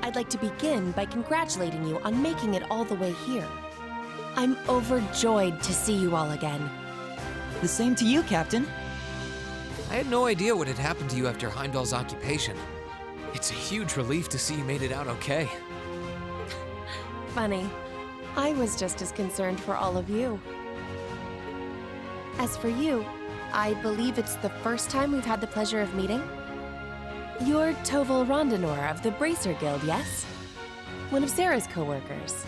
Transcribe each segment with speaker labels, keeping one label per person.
Speaker 1: I'd like to begin by congratulating you on making it all the way here. I'm overjoyed to see you all again.
Speaker 2: The same to you, Captain.
Speaker 3: I had no idea what had happened to you after Heimdall's occupation. It's a huge relief to see you made it out okay.
Speaker 1: Funny. I was just as concerned for all of you. As for you, I believe it's the first time we've had the pleasure of meeting? You're Toval Rondinor of the Bracer Guild, yes? One of Sarah's co-workers.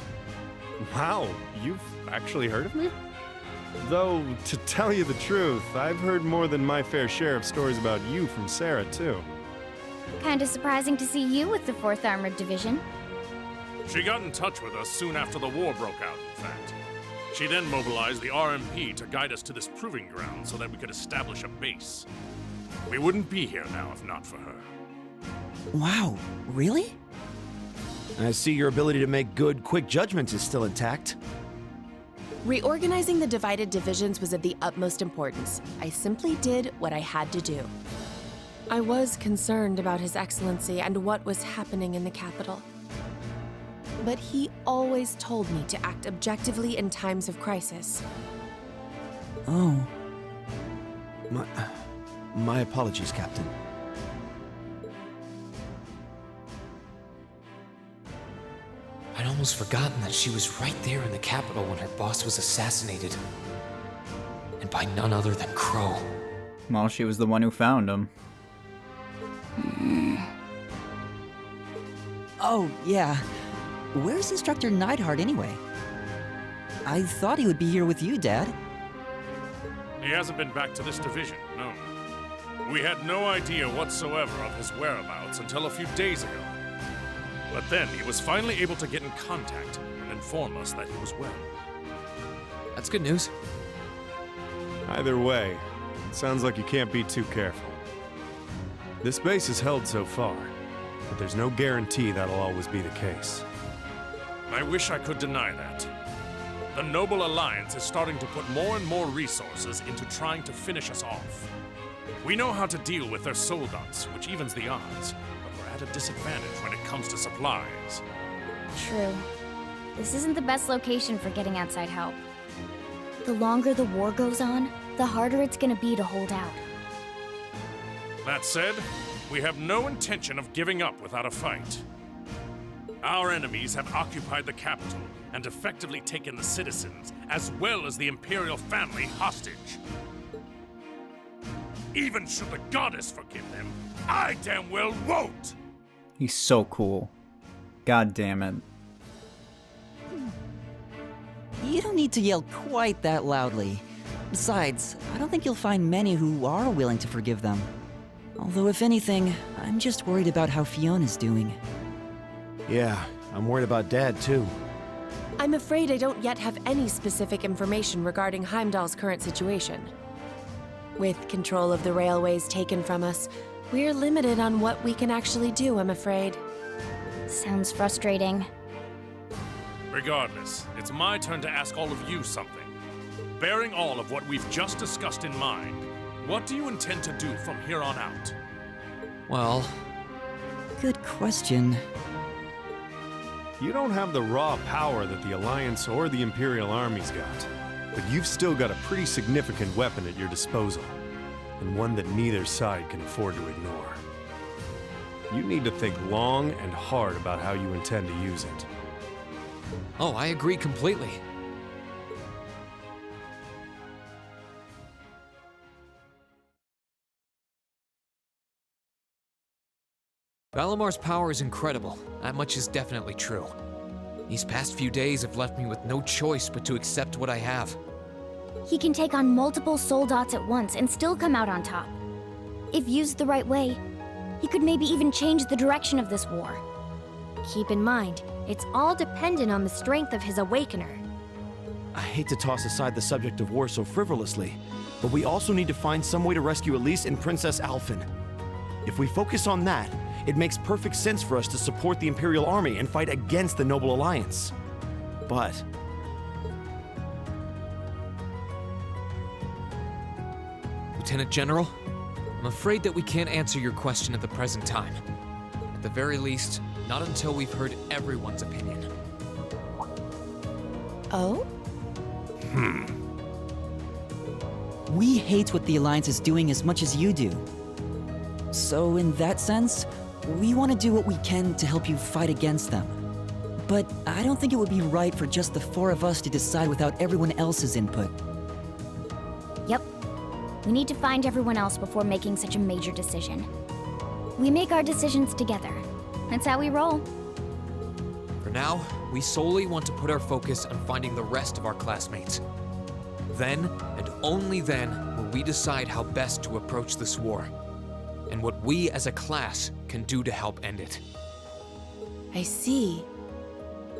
Speaker 4: Wow, you've actually heard of me? Though, to tell you the truth, I've heard more than my fair share of stories about you from Sarah, too.
Speaker 5: Kinda surprising to see you with the 4th Armored Division.
Speaker 6: She got in touch with us soon after the war broke out, in fact. She then mobilized the RMP to guide us to this proving ground so that we could establish a base. We wouldn't be here now if not for her.
Speaker 2: Wow, really?
Speaker 7: I see your ability to make good, quick judgments is still intact.
Speaker 1: Reorganizing the divided divisions was of the utmost importance. I simply did what I had to do. I was concerned about His Excellency and what was happening in the capital. But he always told me to act objectively in times of crisis.
Speaker 2: Oh.
Speaker 7: My apologies, Captain.
Speaker 3: I'd almost forgotten that she was right there in the capital when her boss was assassinated. And by none other than Crow.
Speaker 8: Well, she was the one who found him.
Speaker 2: Oh, yeah. Where's Instructor Neidhart anyway? I thought he would be here with you, Dad.
Speaker 6: He hasn't been back to this division, no. We had no idea whatsoever of his whereabouts until a few days ago. But then he was finally able to get in contact and inform us that he was well.
Speaker 3: That's good news.
Speaker 4: Either way, it sounds like you can't be too careful. This base is held so far, but there's no guarantee that'll always be the case.
Speaker 6: I wish I could deny that. The Noble Alliance is starting to put more and more resources into trying to finish us off. We know how to deal with their soldats, which evens the odds, but we're at a disadvantage when it comes to supplies.
Speaker 5: True. This isn't the best location for getting outside help. The longer the war goes on, the harder it's gonna be to hold out.
Speaker 6: That said, we have no intention of giving up without a fight. Our enemies have occupied the capital and effectively taken the citizens, as well as the Imperial family, hostage. Even should the goddess forgive them, I damn well won't!
Speaker 8: He's so cool. God damn it.
Speaker 2: You don't need to yell quite that loudly. Besides, I don't think you'll find many who are willing to forgive them. Although if anything, I'm just worried about how Fiona's doing.
Speaker 7: Yeah, I'm worried about Dad, too.
Speaker 1: I'm afraid I don't yet have any specific information regarding Heimdall's current situation. With control of the railways taken from us, we're limited on what we can actually do, I'm afraid.
Speaker 5: Sounds frustrating.
Speaker 6: Regardless, it's my turn to ask all of you something. Bearing all of what we've just discussed in mind, what do you intend to do from here on out?
Speaker 3: Well,
Speaker 2: Good question.
Speaker 4: You don't have the raw power that the Alliance or the Imperial armies got, but you've still got a pretty significant weapon at your disposal, and one that neither side can afford to ignore. You need to think long and hard about how you intend to use it.
Speaker 3: oh, I agree completely. Valamar's power is incredible. That much is definitely true. These past few days have left me with no choice but to accept what I have.
Speaker 5: He can take on multiple soldats at once and still come out on top. If used the right way, he could maybe even change the direction of this war. Keep in mind, it's all dependent on the strength of his Awakener.
Speaker 7: I hate to toss aside the subject of war so frivolously, but we also need to find some way to rescue Elise and Princess Alphen. If we focus on that, it makes perfect sense for us to support the Imperial Army and fight against the Noble Alliance. But
Speaker 3: Lieutenant General, I'm afraid that we can't answer your question at the present time. At the very least, Not until we've heard everyone's opinion.
Speaker 1: Oh?
Speaker 2: We hate what the Alliance is doing as much as you do. So in that sense, we want to do what we can to help you fight against them. But I don't think it would be right for just the four of us to decide without everyone else's input.
Speaker 5: Yep. We need to find everyone else before making such a major decision. We make our decisions together. That's how we roll.
Speaker 3: For now, we solely want to put our focus on finding the rest of our classmates. Then, and only then, will we decide how best to approach this war, and what we as a class can do to help end it.
Speaker 1: I see.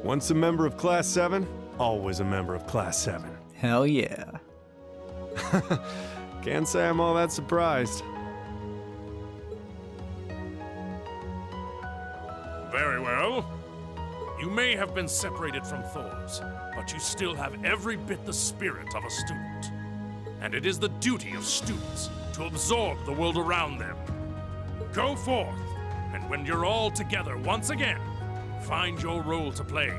Speaker 4: Once a member of Class 7, always a member of Class 7.
Speaker 8: Hell yeah.
Speaker 4: Can't say I'm all that surprised.
Speaker 6: Very well. You may have been separated from Thors, but you still have every bit the spirit of a student. And it is the duty of students to absorb the world around them. Go forth, and when you're all together once again, find your role to play.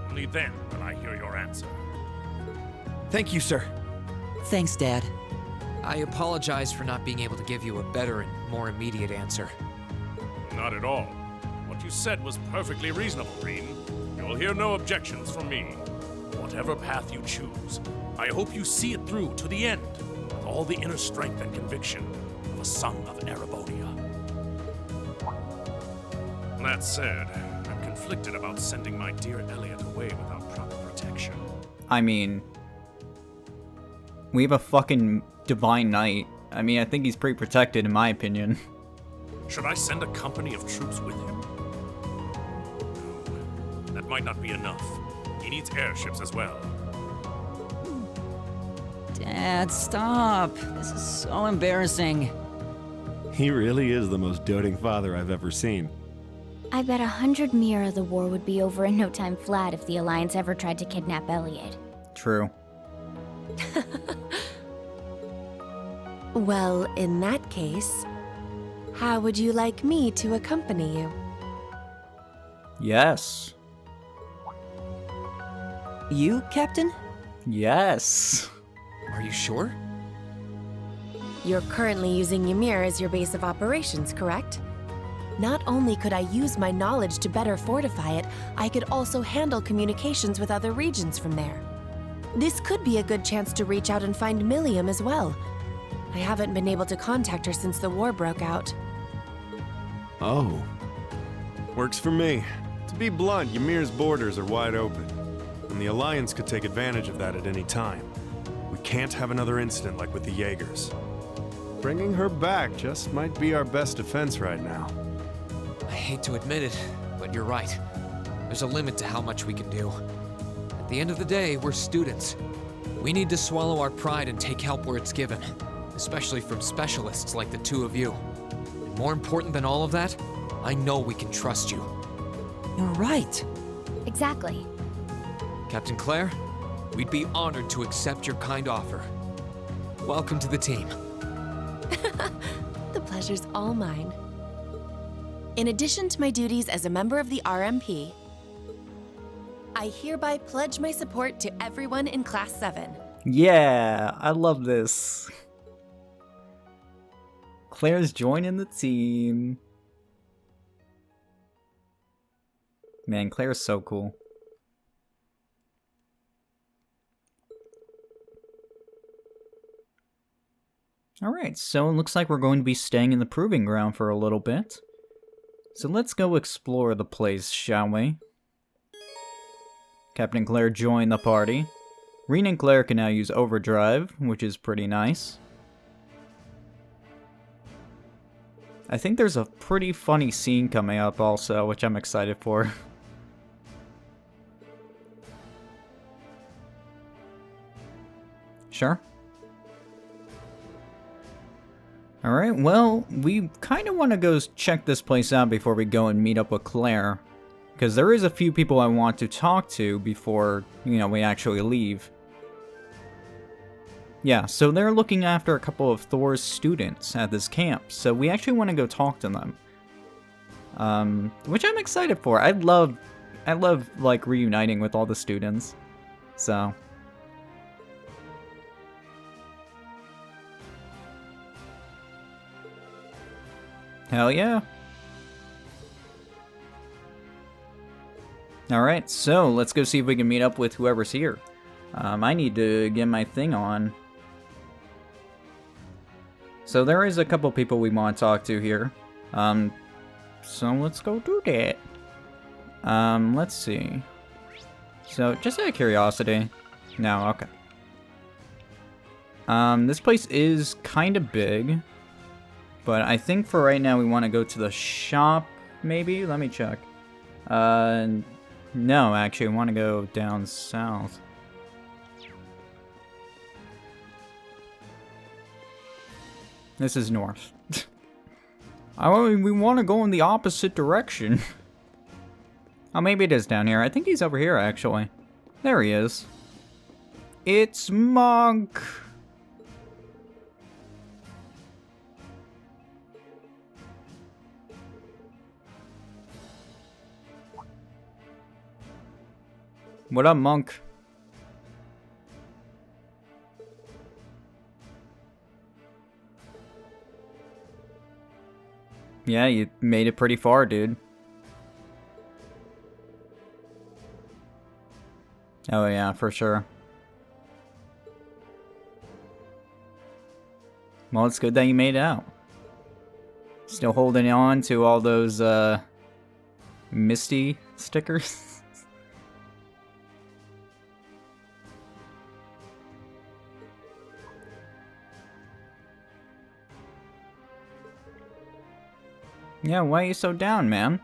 Speaker 6: Only then will I hear your answer.
Speaker 7: Thank you, sir.
Speaker 2: Thanks, Dad.
Speaker 3: I apologize for not being able to give you a better and more immediate answer.
Speaker 6: Not at all. What you said was perfectly reasonable, Green. You'll hear no objections from me. Whatever path you choose, I hope you see it through to the end with all the inner strength and conviction of a son of Erebonia. That said, I'm conflicted about sending my dear Elliot away without proper protection.
Speaker 8: I mean, we have a fucking Divine Knight. I mean, I think he's pretty protected in my opinion.
Speaker 6: Should I send a company of troops with him? No, that might not be enough. He needs airships as well.
Speaker 2: Dad, stop. This is so embarrassing.
Speaker 4: He really is the most doting father I've ever seen.
Speaker 5: I bet 100 Mir of the war would be over in no time flat if the Alliance ever tried to kidnap Elliot.
Speaker 8: True.
Speaker 1: Well, in that case, how would you like me to accompany you?
Speaker 8: Yes.
Speaker 2: You, Captain?
Speaker 8: Yes.
Speaker 3: Are you sure?
Speaker 1: You're currently using Ymir as your base of operations, correct? Not only could I use my knowledge to better fortify it, I could also handle communications with other regions from there. This could be a good chance to reach out and find Milliam as well. I haven't been able to contact her since the war broke out.
Speaker 4: Oh. Works for me. To be blunt, Ymir's borders are wide open, and the Alliance could take advantage of that at any time. We can't have another incident like with the Jaegers. Bringing her back just might be our best defense right now.
Speaker 3: I hate to admit it, but you're right. There's a limit to how much we can do. At the end of the day, we're students. We need to swallow our pride and take help where it's given, especially from specialists like the two of you. And more important than all of that, I know we can trust you.
Speaker 2: You're right.
Speaker 5: Exactly.
Speaker 3: Captain Claire, we'd be honored to accept your kind offer. Welcome to the team.
Speaker 1: The pleasure's all mine. In addition to my duties as a member of the RMP, I hereby pledge my support to everyone in Class 7.
Speaker 8: Yeah, I love this. Claire's joining the team. Man, Claire's so cool. Alright, so it looks like we're going to be staying in the proving ground for a little bit. So let's go explore the place, shall we? Captain Claire joined the party. Reen and Claire can now use overdrive, which is pretty nice. I think there's a pretty funny scene coming up also, which I'm excited for. Sure. Alright, well, we kind of want to go check this place out before we go and meet up with Claire. Because there is a few people I want to talk to before, you know, we actually leave. Yeah, so they're looking after a couple of Thor's students at this camp, so we actually want to go talk to them. which I'm excited for. I love like reuniting with all the students. So. Hell yeah. Alright, so let's go see if we can meet up with whoever's here. I need to get my thing on. So there is a couple people we want to talk to here. So let's go do that. Let's see. So, just out of curiosity. No, okay. This place is kind of big. But I think for right now we want to go to the shop, maybe? Let me check. No, actually, I want to go down south. This is north. We want to go in the opposite direction. Oh, maybe it is down here. I think he's over here, actually. There he is. It's Monk! What up, Monk? Yeah, you made it pretty far, dude. Oh yeah, for sure. Well, it's good that you made it out. Still holding on to all those, Misty stickers? Yeah, why are you so down, man?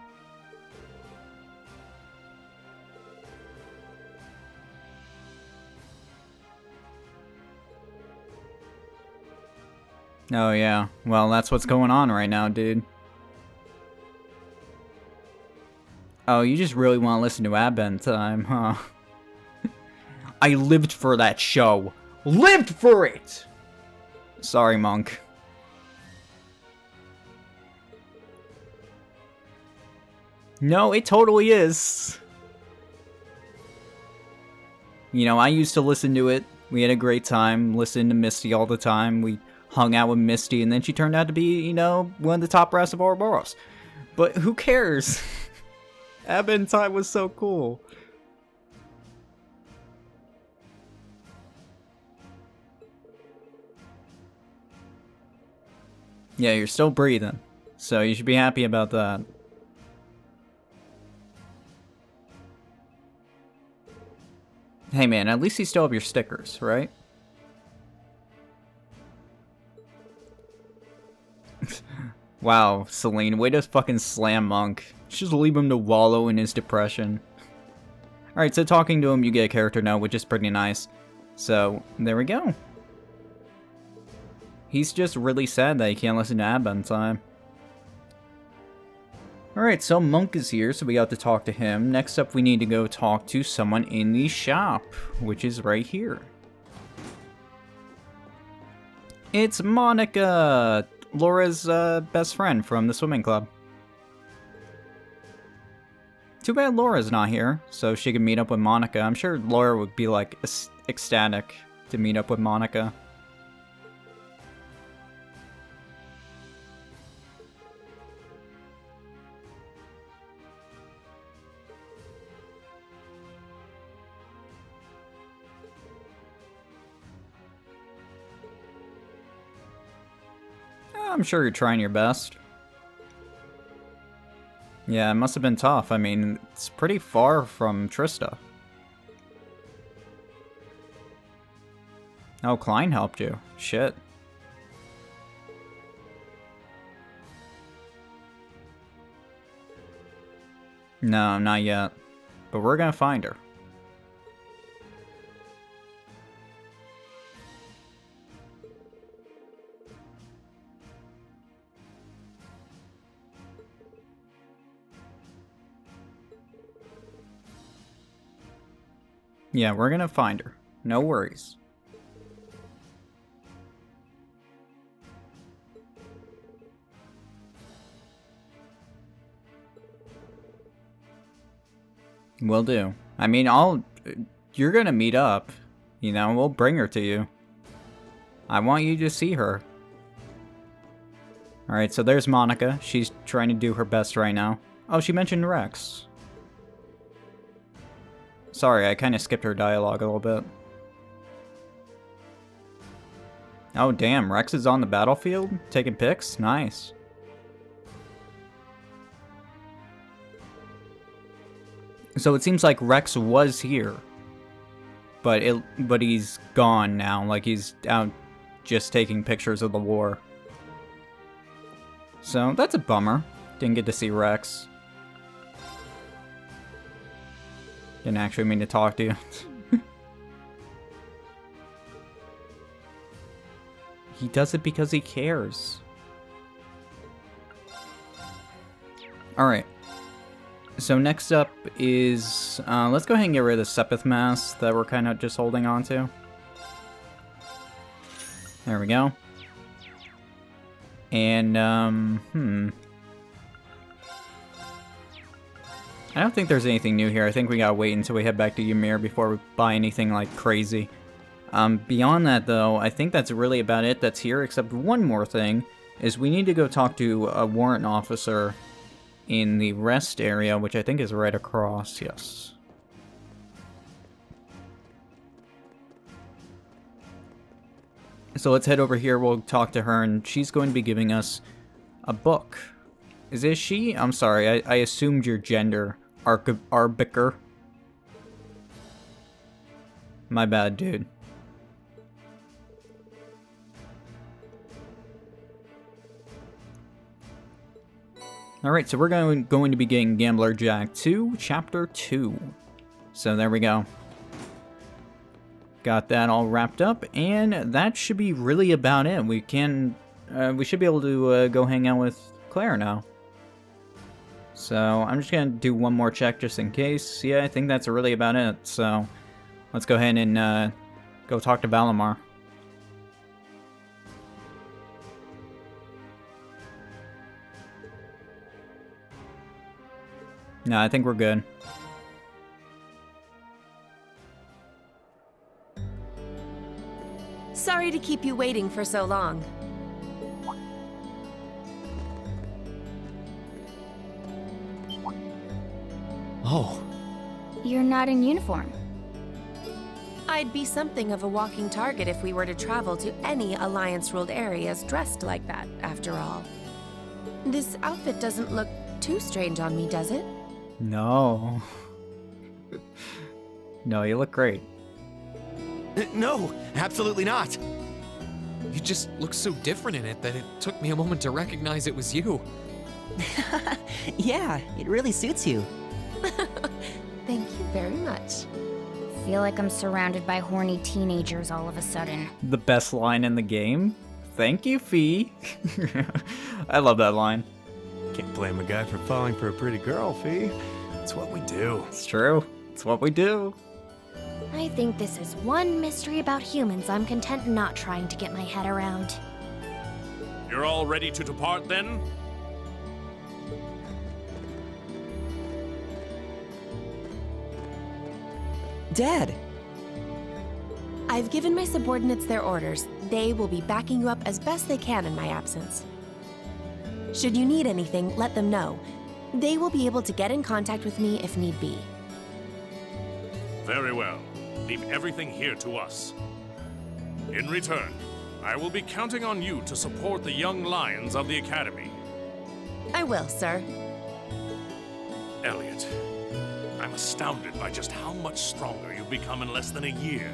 Speaker 8: Oh yeah, well that's what's going on right now, dude. Oh, you just really want to listen to Advent Time, huh? I lived for that show. Lived for it! Sorry, Monk. No, it totally is. You know, I used to listen to it. We had a great time, listening to Misty all the time. We hung out with Misty, and then she turned out to be, you know, one of the top brass of Ouroboros. But who cares? Advent Time was so cool. Yeah, you're still breathing, so you should be happy about that. Hey man, at least you still have your stickers, right? Wow, Celine, way to fucking slam Monk. Just leave him to wallow in his depression. Alright, so talking to him, you get a character note, which is pretty nice. So, there we go. He's just really sad that he can't listen to Advent Time. Alright, so Monk is here, so we got to talk to him. Next up, we need to go talk to someone in the shop, which is right here. It's Monica! Laura's best friend from the swimming club. Too bad Laura's not here, so she can meet up with Monica. I'm sure Laura would be, like, ecstatic to meet up with Monica. I'm sure you're trying your best. Yeah, it must have been tough. I mean, it's pretty far from Trista. Oh, Klein helped you. Shit. No, not yet. But we're gonna find her. Yeah, we're gonna find her. No worries. Will do. I mean, you're gonna meet up. You know, we'll bring her to you. I want you to see her. Alright, so there's Monica. She's trying to do her best right now. Oh, she mentioned Rex. Sorry, I kind of skipped her dialogue a little bit. Oh, damn, Rex is on the battlefield? Taking pics? Nice. So it seems like Rex was here. But he's gone now. Like, he's out just taking pictures of the war. So, that's a bummer. Didn't get to see Rex. Didn't actually mean to talk to you. He does it because he cares. Alright. So next up is... let's go ahead and get rid of the Sepith mask that we're kind of just holding on to. There we go. And, I don't think there's anything new here. I think we gotta wait until we head back to Ymir before we buy anything, like, crazy. Beyond that, though, I think that's really about it that's here, except one more thing, is we need to go talk to a warrant officer in the rest area, which I think is right across, yes. So let's head over here, we'll talk to her, and she's going to be giving us a book. Is it she? I'm sorry, I assumed your gender. Arbiker. My bad, dude. Alright, so we're going to be getting Gambler Jack 2, Chapter 2. So there we go. Got that all wrapped up, and that should be really about it. We should be able to go hang out with Claire now. So I'm just gonna do one more check just in case. Yeah, I think that's really about it. So let's go ahead and go talk to Valimar. No, I think we're good.
Speaker 1: Sorry to keep you waiting for so long.
Speaker 3: Oh,
Speaker 5: You're not in uniform.
Speaker 1: I'd be something of a walking target if we were to travel to any Alliance-ruled areas dressed like that, after all. This outfit doesn't look too strange on me, does it?
Speaker 8: No. No, you look great.
Speaker 7: No, absolutely not.
Speaker 3: you just look so different in it that it took me a moment to recognize it was you.
Speaker 2: Yeah, it really suits you.
Speaker 1: Thank you very much.
Speaker 5: Feel like I'm surrounded by horny teenagers all of a sudden.
Speaker 8: The best line in the game. Thank you, Fee. I love that line.
Speaker 4: Can't blame a guy for falling for a pretty girl, Fee. It's what we do.
Speaker 8: It's true. It's what we do.
Speaker 5: I think this is one mystery about humans I'm content not trying to get my head around.
Speaker 6: You're all ready to depart then?
Speaker 2: Dad!
Speaker 1: I've given my subordinates their orders. They will be backing you up as best they can in my absence. Should you need anything, let them know. They will be able to get in contact with me if need be.
Speaker 6: Very well. Leave everything here to us. In return, I will be counting on you to support the young lions of the Academy.
Speaker 1: I will, sir.
Speaker 6: Elliot, I'm astounded by just how much stronger you've become in less than a year.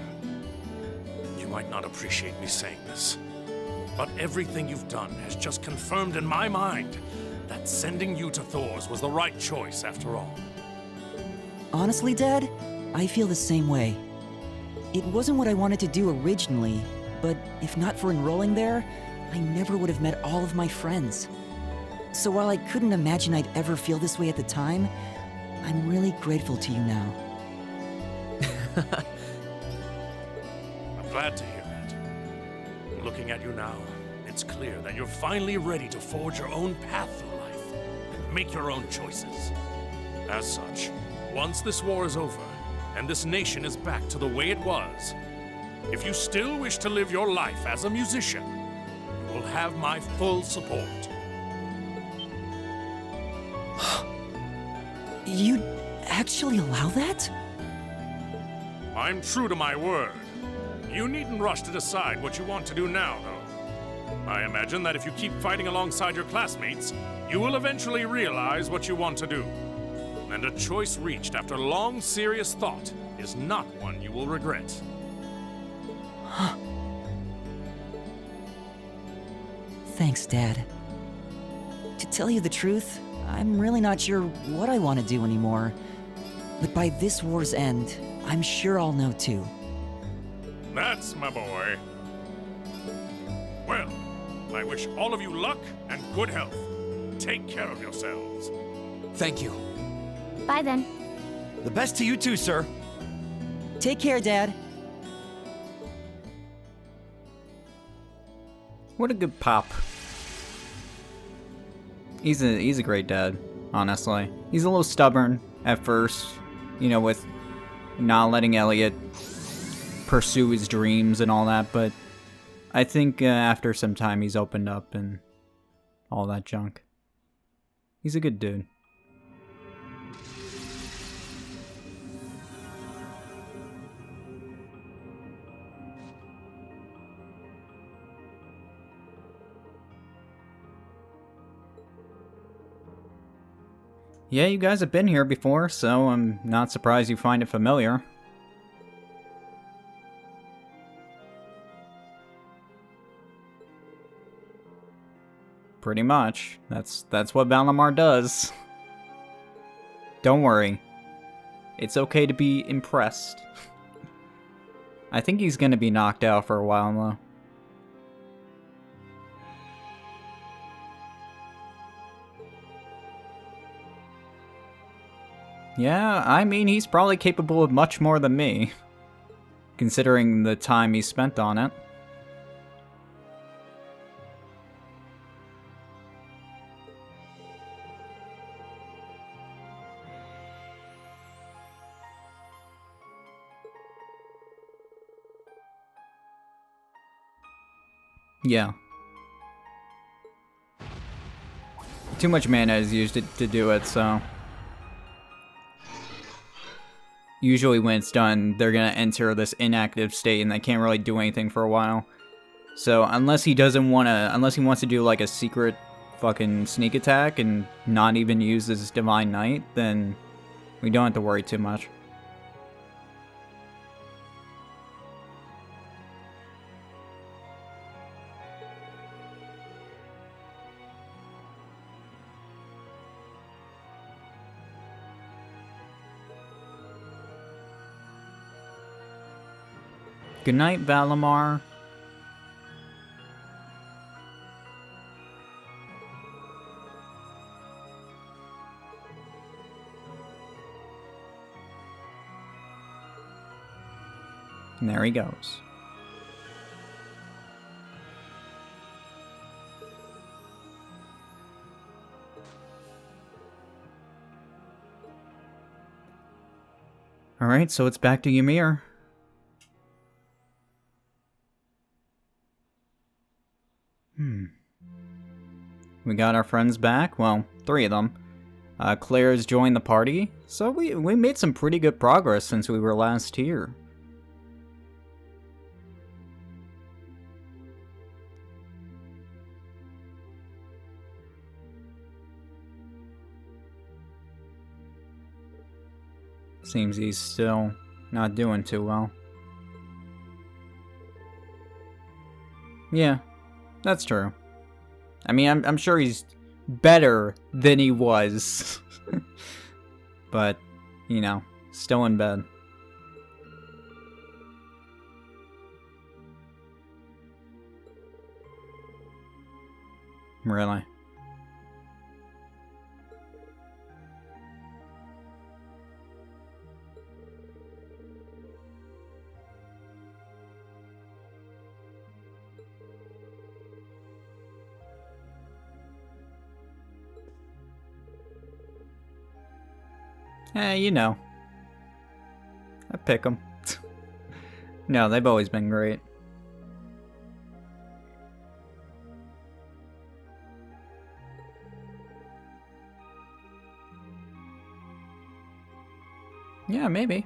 Speaker 6: You might not appreciate me saying this, but everything you've done has just confirmed in my mind that sending you to Thor's was the right choice after all.
Speaker 2: Honestly, Dad, I feel the same way. It wasn't what I wanted to do originally, but if not for enrolling there, I never would have met all of my friends. So while I couldn't imagine I'd ever feel this way at the time, I'm really grateful to you now.
Speaker 6: I'm glad to hear that. Looking at you now, it's clear that you're finally ready to forge your own path through life and make your own choices. As such, once this war is over, and this nation is back to the way it was, if you still wish to live your life as a musician, you will have my full support.
Speaker 2: You'd actually allow that?
Speaker 6: I'm true to my word. You needn't rush to decide what you want to do now, though. I imagine that if you keep fighting alongside your classmates, you will eventually realize what you want to do. And a choice reached after long, serious thought is not one you will regret.
Speaker 2: Thanks, Dad. To tell you the truth, I'm really not sure what I want to do anymore. But by this war's end, I'm sure I'll know too.
Speaker 6: That's my boy. Well, I wish all of you luck and good health. Take care of yourselves.
Speaker 3: Thank you.
Speaker 5: Bye then.
Speaker 7: The best to you too, sir.
Speaker 2: Take care, Dad.
Speaker 8: What a good pop. He's a great dad, honestly. He's a little stubborn at first, you know, with not letting Elliot pursue his dreams and all that, but I think after some time he's opened up and all that junk. He's a good dude. Yeah, you guys have been here before, so I'm not surprised you find it familiar. Pretty much. That's what Valimar does. Don't worry. It's okay to be impressed. I think he's gonna be knocked out for a while, though. Yeah, I mean, he's probably capable of much more than me, considering the time he spent on it. Yeah. Too much mana is used to do it, so... Usually when it's done, they're gonna enter this inactive state and they can't really do anything for a while. So unless he wants to do like a secret fucking sneak attack and not even use his Divine Knight, then we don't have to worry too much. Good night, Valimar. And there he goes. Alright, so it's back to Ymir. We got our friends back. Well, 3 of them. Claire's joined the party. So we made some pretty good progress since we were last here. Seems he's still not doing too well. Yeah, that's true. I mean, I'm sure he's better than he was. But, you know, still in bed. Really? You know, pick them. No, they've always been great. Yeah, maybe.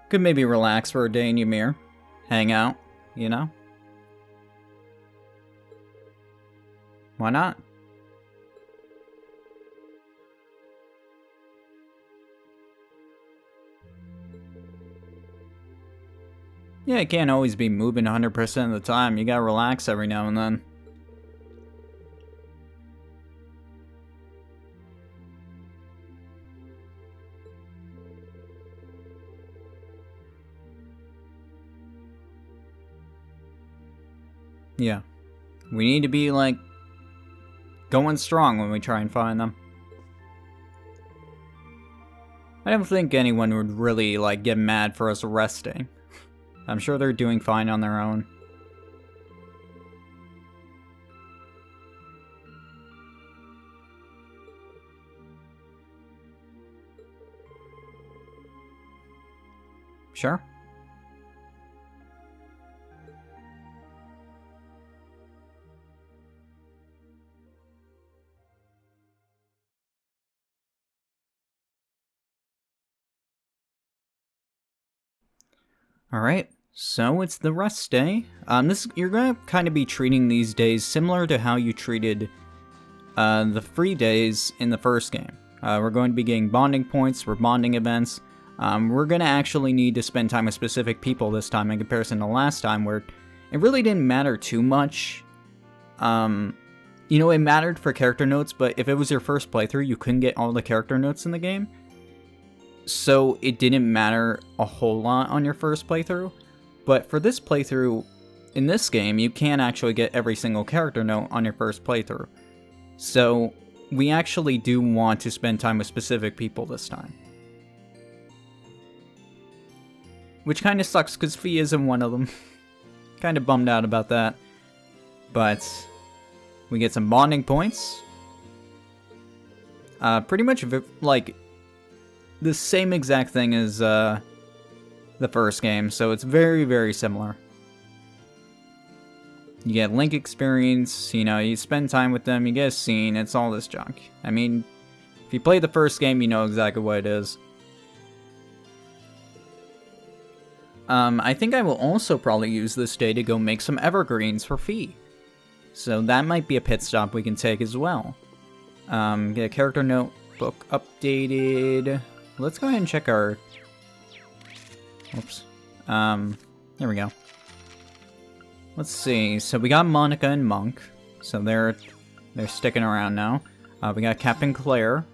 Speaker 8: Could maybe relax for a day in Ymir. Hang out, you know? Why not? Yeah, you can't always be moving 100% of the time. You gotta relax every now and then. Yeah. We need to be, like, going strong when we try and find them. I don't think anyone would really, like, get mad for us resting. I'm sure they're doing fine on their own. Sure. Alright, so it's the rest day. You're gonna kind of be treating these days similar to how you treated the free days in the first game. We're going to be getting bonding points for bonding events. We're gonna actually need to spend time with specific people this time in comparison to last time, where it really didn't matter too much. You know, it mattered for character notes, but if it was your first playthrough, you couldn't get all the character notes in the game. So it didn't matter a whole lot on your first playthrough. But for this playthrough, in this game, you can actually get every single character note on your first playthrough. So we actually do want to spend time with specific people this time. Which kind of sucks because Fee isn't one of them. Kind of bummed out about that. But we get some bonding points. Pretty much like the same exact thing as the first game, so it's very, very similar. You get link experience, you know, you spend time with them, you get a scene, it's all this junk. I mean, if you play the first game, you know exactly what it is. I think I will also probably use this day to go make some evergreens for Fee. So that might be a pit stop we can take as well. Get a character notebook updated. Let's go ahead and check our... Oops. There we go. Let's see. So we got Monica and Monk. So they're sticking around now. We got Captain Claire.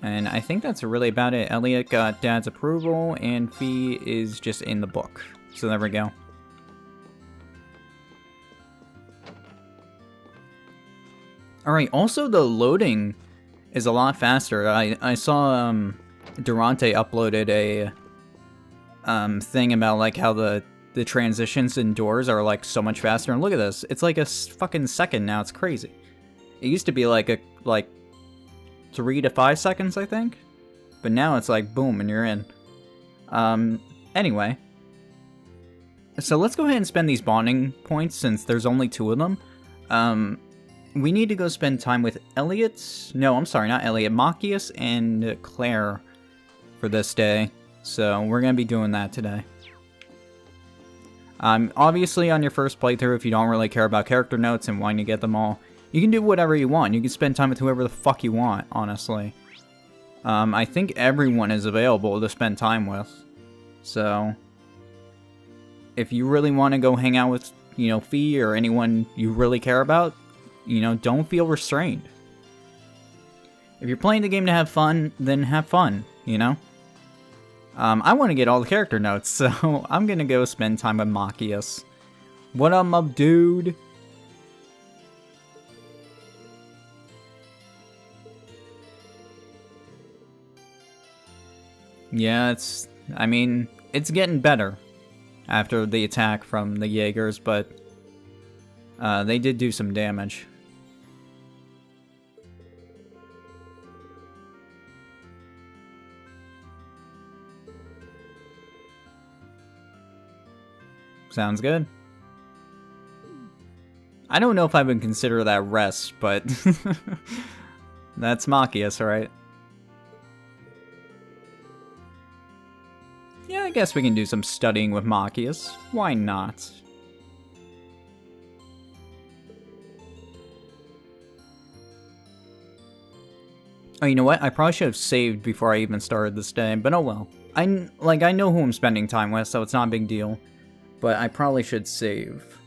Speaker 8: And I think that's really about it. Elliot got Dad's approval, and Fee is just in the book. So there we go. Alright, also the loading is a lot faster. I saw Durante uploaded a thing about like how the transitions indoors are like so much faster. And look at this. It's like a fucking second now. It's crazy. It used to be like 3 to 5 seconds, I think. But now it's like boom and you're in. Anyway. So let's go ahead and spend these bonding points since there's only 2 of them. We need to go spend time with Elliot. No, I'm sorry, not Elliot. Machias and Claire for this day. So we're going to be doing that today. Obviously, on your first playthrough, if you don't really care about character notes and wanting to get them all, you can do whatever you want. You can spend time with whoever the fuck you want, honestly. I think everyone is available to spend time with. So, if you really want to go hang out with, you know, Fee or anyone you really care about, you know, don't feel restrained. If you're playing the game to have fun, then have fun, you know? I want to get all the character notes, so I'm gonna go spend time with Machias. What up, my dude? Yeah, I mean, it's getting better after the attack from the Jaegers, but they did do some damage. Sounds good. I don't know if I would consider that rest, but that's Machias, right? Yeah, I guess we can do some studying with Machias. Why not? Oh, you know what? I probably should have saved before I even started this day, but oh well. I know who I'm spending time with, so it's not a big deal. But I probably should save.